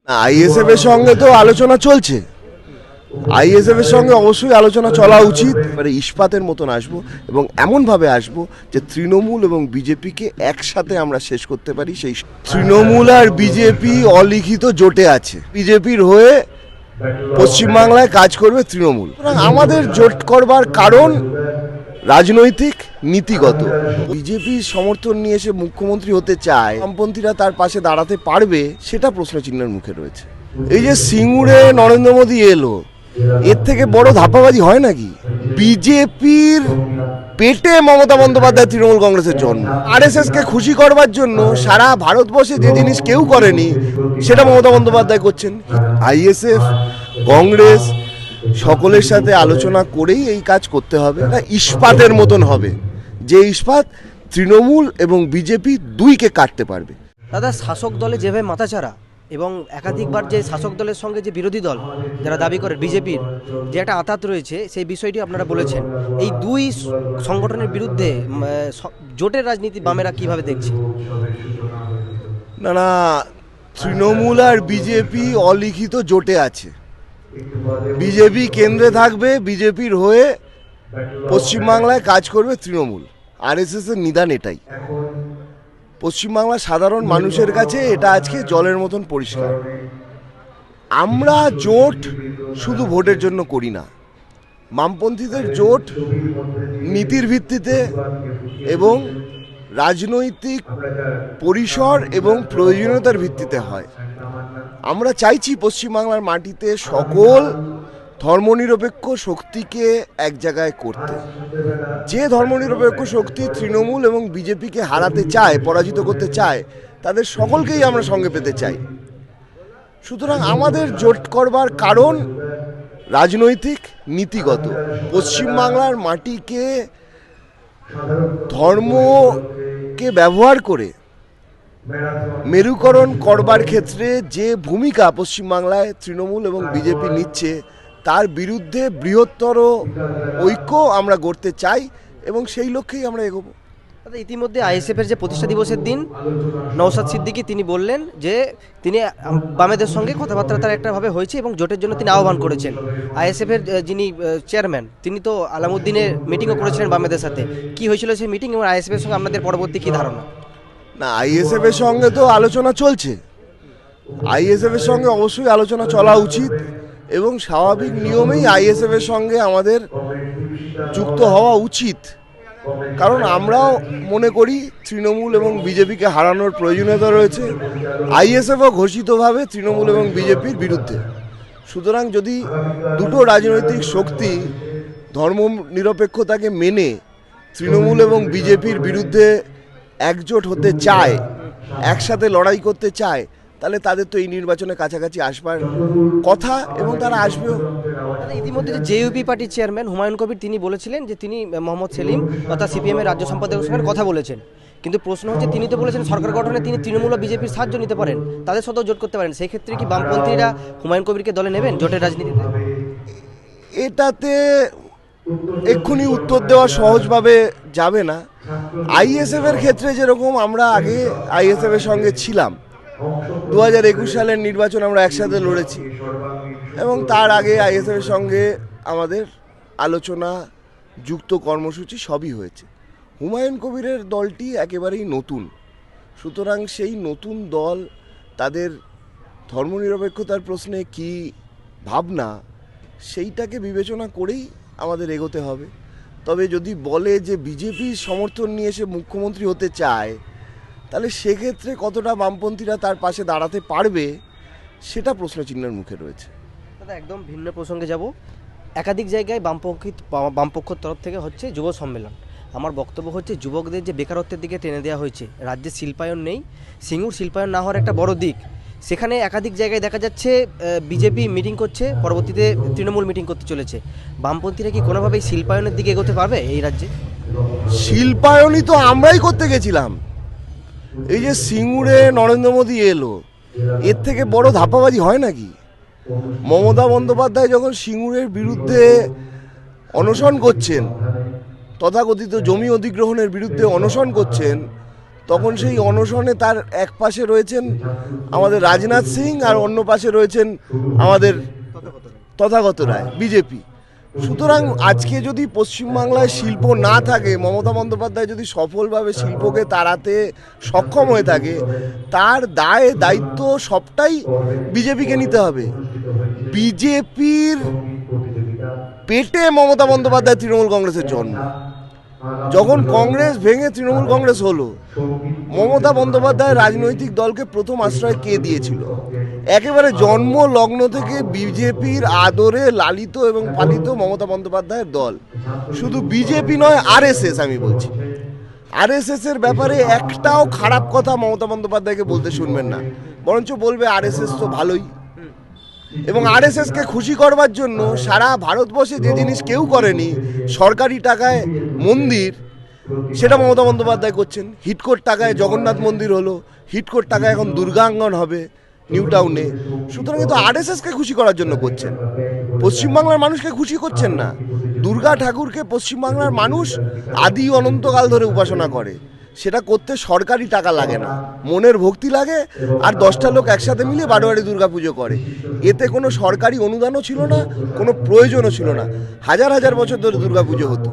ISF এর সঙ্গে তো আলোচনা চলছে। আইএসএফ এর সঙ্গে অবশ্যই আলোচনা চলা উচিত। এবারে ইস্পাতের মতন আসবো এবং এমনভাবে আসবো যে তৃণমূল এবং বিজেপিকে একসাথে আমরা শেষ করতে পারি। সেই তৃণমূল আর বিজেপি অলিখিত জোটে আছে। বিজেপির হয়ে পশ্চিমবাংলায় কাজ করবে তৃণমূল। আমাদের জোট করবার কারণ রাজনৈতিক, নীতিগত। বিজেপির সমর্থন নিয়ে এসে মুখ্যমন্ত্রী হতে চায়, বামপন্থীরা তার পাশে দাঁড়াতে পারবে সেটা প্রশ্নচিহ্নের মুখে রয়েছে। এই যে সিঙ্গুরে নরেন্দ্র মোদী এলো, এর থেকে বড় ধাপ্পাবাজি হয় নাকি? বিজেপির পেটে মমতা বন্দ্যোপাধ্যায় তৃণমূল কংগ্রেসের জন্ম। আরএসএস কে খুশি করবার জন্য সারা ভারতবর্ষে যে জিনিস কেউ করেনি সেটা মমতা বন্দ্যোপাধ্যায় করছেন। আইএসএফ, কংগ্রেস সকলের সাথে আলোচনা করেই এই কাজ করতে হবে। এটা ইস্পাতের মতন হবে, যে ইস্পাত তৃণমূল এবং বিজেপি দুইকে কাটতে পারবে। দাদা, শাসক দলে যেভাবে মাথাচাড়া এবং একাধিকবার যে শাসক দলের সঙ্গে যে বিরোধী দল যারা দাবি করে বিজেপির যে একটা আঁতাত রয়েছে, সেই বিষয়টি আপনারা বলেছেন। এই দুই সংগঠনের বিরুদ্ধে জোটের রাজনীতি বামেরা কিভাবে দেখছে? না, তৃণমূল আর বিজেপি অলিখিত জোটে আছে। বিজেপি কেন্দ্রে থাকবে, বিজেপির হয়ে পশ্চিমবাংলায় কাজ করবে তৃণমূল। আরএসএস এর নিদান এটাই। পশ্চিমবাংলার সাধারণ মানুষের কাছে এটা আজকে জলের মতন পরিষ্কার। আমরা জোট শুধু ভোটের জন্য করি না। বামপন্থীদের জোট নীতির ভিত্তিতে এবং রাজনৈতিক পরিসর এবং প্রয়োজনীয়তার ভিত্তিতে হয়। আমরা চাইছি পশ্চিমবাংলার মাটিতে সকল ধর্মনিরপেক্ষ শক্তিকে এক জায়গায় করতে। যে ধর্মনিরপেক্ষ শক্তি তৃণমূল এবং বিজেপিকে হারাতে চায়, পরাজিত করতে চায়, তাদের সকলকেই আমরা সঙ্গে পেতে চাই। সুতরাং আমাদের জোট করবার কারণ রাজনৈতিক, নীতিগত। পশ্চিমবাংলার মাটিকে ধর্মকে ব্যবহার করে মেরুকরণ করবার ক্ষেত্রে যে ভূমিকা পশ্চিমবাংলায় তৃণমূল এবং বিজেপি নিচ্ছে, তার বিরুদ্ধে বৃহত্তর ঐক্য আমরা গড়তে চাই এবং সেই লক্ষ্যেই আমরা এগোবো। ইতিমধ্যে আইএসএফের যে প্রতিষ্ঠা দিবসের দিন নওশাদ সিদ্দিকী তিনি বললেন যে তিনি বামেদের সঙ্গে কথাবার্তা তার একটাভাবে হয়েছে এবং জোটের জন্য তিনি আহ্বান করেছেন। আইএসএফের যিনি চেয়ারম্যান তিনি তো আলামুদ্দিনের মিটিংও করেছিলেন বামেদের সাথে। কি হয়েছিল সেই মিটিং এবং আইএসএফের সঙ্গে আপনাদের পরবর্তী কী ধারণা? না, আইএসএফ এর সঙ্গে তো আলোচনা চলছে। আইএসএফ এর সঙ্গে অবশ্যই আলোচনা চলা উচিত এবং স্বাভাবিক নিয়মেই আইএসএফ এর সঙ্গে আমাদের যুক্ত হওয়া উচিত। কারণ আমরাও মনে করি তৃণমূল এবং বিজেপিকে হারানোর প্রয়োজনীয়তা রয়েছে। আইএসএফও ঘোষিতভাবে তৃণমূল এবং বিজেপির বিরুদ্ধে। সুতরাং যদি দুটো রাজনৈতিক শক্তি ধর্ম নিরপেক্ষতাকে মেনে তৃণমূল এবং বিজেপির বিরুদ্ধে একজোট হতে চায়, একসাথে লড়াই করতে চায়, তাহলে তাদের তো এই নির্বাচনে কাছাকাছি আসবার কথা এবং তারা আসবেও। ইতিমধ্যে যে জেইউপি পার্টির চেয়ারম্যান হুমায়ুন কবির তিনি বলেছিলেন যে তিনি মোহাম্মদ সেলিম অর্থাৎ সিপিএমের রাজ্য সম্পাদকের সঙ্গে কথা বলেছেন। কিন্তু প্রশ্ন হচ্ছে, তিনি তো বলেছেন সরকার গঠনে তিনি তৃণমূল ও বিজেপির সাহায্য নিতে পারেন, তাদের সাথেও জোট করতে পারেন। সেই ক্ষেত্রে কি বামপন্থীরা হুমায়ুন কবিরকে দলে নেবেন জোটের রাজনীতিতে? এটাতে এক্ষুনি উত্তর দেওয়া সহজভাবে যাবে না। আইএসএফ এর ক্ষেত্রে যেরকম আমরা আগে আইএসএফ এর সঙ্গে ছিলাম, 2021 সালের নির্বাচন আমরা একসাথে লড়েছি এবং তার আগে আইএসএফ এর সঙ্গে আমাদের আলোচনা, যুক্ত কর্মসূচি সবই হয়েছে। হুমায়ুন কবিরের দলটি একেবারেই নতুন। সুতরাং সেই নতুন দল তাদের ধর্মনিরপেক্ষতার প্রশ্নে কি ভাবনা, সেইটাকে বিবেচনা করেই আমাদের এগোতে হবে। তবে যদি বলে যে বিজেপির সমর্থন নিয়ে এসে মুখ্যমন্ত্রী হতে চায়, তাহলে সেক্ষেত্রে কতটা বামপন্থীরা তার পাশে দাঁড়াতে পারবে সেটা প্রশ্নচিহ্নের মুখে রয়েছে। দাদা, একদম ভিন্ন প্রসঙ্গে যাব। একাধিক জায়গায় বামপক্ষের তরফ থেকে হচ্ছে যুব সম্মেলন। আমার বক্তব্য হচ্ছে, যুবকদের যে বেকারত্বের দিকে টেনে দেওয়া হয়েছে, রাজ্যে শিল্পায়ন নেই, সিঙ্গুর শিল্পায়ন না হওয়ার একটা বড় দিক। সেখানে একাধিক জায়গায় দেখা যাচ্ছে বিজেপি মিটিং করছে, পরবর্তীতে তৃণমূল মিটিং করতে চলেছে। বামপন্থীরা কি কোনোভাবেই শিল্পায়নের দিকে এগোতে পারবে এই রাজ্যে? শিল্পায়নই তো আমরাই করতে গেছিলাম। এই যে সিঙ্গুরে নরেন্দ্র মোদী এলো, এর থেকে বড় ধাপ্পাবাজি হয় নাকি? মমতা বন্দ্যোপাধ্যায় যখন সিঙ্গুরের বিরুদ্ধে অনশন করছেন, তথাকথিত জমি অধিগ্রহণের বিরুদ্ধে অনশন করছেন, তখন সেই অনশনে তার এক পাশে রয়েছেন আমাদের রাজনাথ সিং আর অন্য পাশে রয়েছেন আমাদের তথাগত রায় বিজেপি। সুতরাং আজকে যদি পশ্চিমবাংলায় শিল্প না থাকে, মমতা বন্দ্যোপাধ্যায় যদি সফলভাবে শিল্পকে তাড়াতে সক্ষম হয়ে থাকে, তার দায় দায়িত্ব সবটাই বিজেপিকে নিতে হবে। বিজেপির পেটে মমতা বন্দ্যোপাধ্যায় তৃণমূল কংগ্রেসের জন্ম। যখন কংগ্রেস ভেঙে তৃণমূল কংগ্রেস হলো, মমতা বন্দ্যোপাধ্যায় রাজনৈতিক দলকে প্রথম আশ্রয় কে দিয়েছিল? একেবারে জন্ম লগ্ন থেকে বিজেপির আদরে লালিত এবং পালিত মমতা বন্দ্যোপাধ্যায়ের দল। শুধু বিজেপি নয়, আরএসএস। আমি বলছি আরএসএস এর ব্যাপারে একটাও খারাপ কথা মমতা বন্দ্যোপাধ্যায়কে বলতে শুনবেন না, বরঞ্চ বলবে আরএসএস তো ভালোই। এবং আরএসএসকে খুশি করবার জন্য সারা ভারতবর্ষে যে জিনিস কেউ করেনি, সরকারি টাকায় মন্দির, সেটা মমতা বন্দ্যোপাধ্যায় করছেন। হিটকোর টাকায় জগন্নাথ মন্দির হলো, হিটকোর টাকায় এখন দুর্গাঙ্গন হবে নিউ টাউনে। সুতরাং কিন্তু আরএসএসকে খুশি করার জন্য করছেন, পশ্চিমবাংলার মানুষকে খুশি করছেন না। দুর্গা ঠাকুরকে পশ্চিমবাংলার মানুষ আদি অনন্তকাল ধরে উপাসনা করে, সেটা করতে সরকারি টাকা লাগে না, মনের ভক্তি লাগে। আর 10টা লোক একসাথে মিলে বারোয়ারি দুর্গা পুজো করে। এতে কোনো সরকারি অনুদানও ছিল না, কোনো প্রয়োজনও ছিল না। হাজার হাজার বছর ধরে দুর্গা পুজো হতো।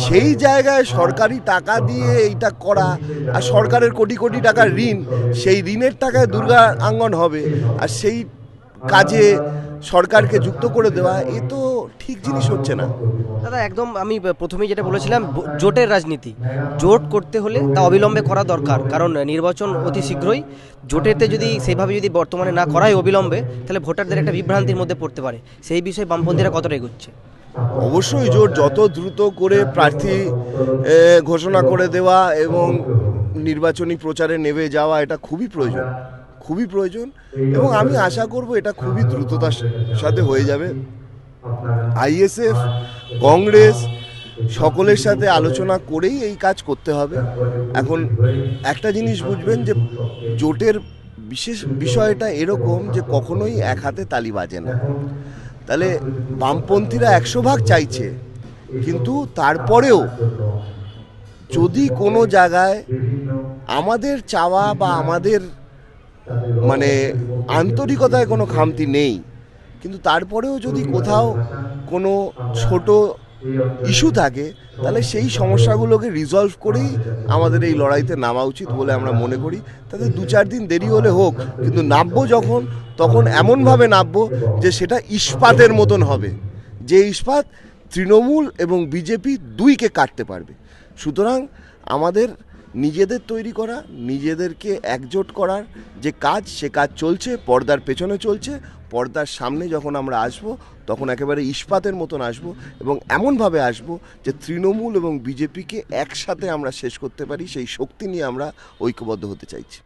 সেই জায়গায় সরকারি টাকা দিয়ে এইটা করা, আর সরকারের কোটি কোটি টাকার ঋণ, সেই ঋণের টাকায় দুর্গা আঙ্গন হবে, আর সেই কাজে সরকারকে যুক্ত করে দেওয়া, এ তো ঠিক জিনিস হচ্ছে না। দাদা একদম, আমি প্রথমেই যেটা বলেছিলাম, জোটের রাজনীতি, জোট করতে হলে তা অবিলম্বে করা দরকার। কারণ নির্বাচন অতি শীঘ্রই, জোটেতে যদি সেইভাবে যদি বর্তমানে না করাই অবিলম্বে, তাহলে ভোটারদের একটা বিভ্রান্তির মধ্যে পড়তে পারে। সেই বিষয়ে বামপন্থীরা কতটা এগোচ্ছে? অবশ্যই জোট যত দ্রুত করে প্রার্থী ঘোষণা করে দেওয়া এবং নির্বাচনী প্রচারে নেমে যাওয়া, এটা খুবই প্রয়োজন, খুবই প্রয়োজন। এবং আমি আশা করব এটা খুবই দ্রুততার সাথে হয়ে যাবে। আইএসএফ, কংগ্রেস সকলের সাথে আলোচনা করেই এই কাজ করতে হবে। এখন একটা জিনিস বুঝবেন যে জোটের বিশেষ বিষয়টা এরকম যে কখনোই এক হাতে তালি বাজে না। তাহলে বামপন্থীরা 100 ভাগ চাইছে, কিন্তু তারপরেও যদি কোনো জায়গায় আমাদের চাওয়া বা আমাদের মানে আন্তরিকতায় কোনো খামতি নেই, কিন্তু তারপরেও যদি কোথাও কোনো ছোট ইস্যু থাকে, তাহলে সেই সমস্যাগুলোকে রিজলভ করেই আমাদের এই লড়াইতে নামা উচিত বলে আমরা মনে করি। তাতে 2-4 দিন দেরি হলে হোক, কিন্তু নামবো যখন, তখন এমনভাবে নামবো যে সেটা ইস্পাতের মতন হবে, যে ইস্পাত তৃণমূল এবং বিজেপি দুইকে কাটতে পারবে। সুতরাং আমাদের নিজেদের তৈরি করা, নিজেদেরকে একজোট করার যে কাজ, সে কাজ চলছে, পর্দার পেছনে চলছে। পর্দার সামনে যখন আমরা আসব, তখন একেবারে ইস্পাতের মতন আসব, এবং এমনভাবে আসব যে তৃণমূল এবং বিজেপিকে একসাথে আমরা শেষ করতে পারি। সেই শক্তি নিয়ে আমরা ঐক্যবদ্ধ হতে চাইছি।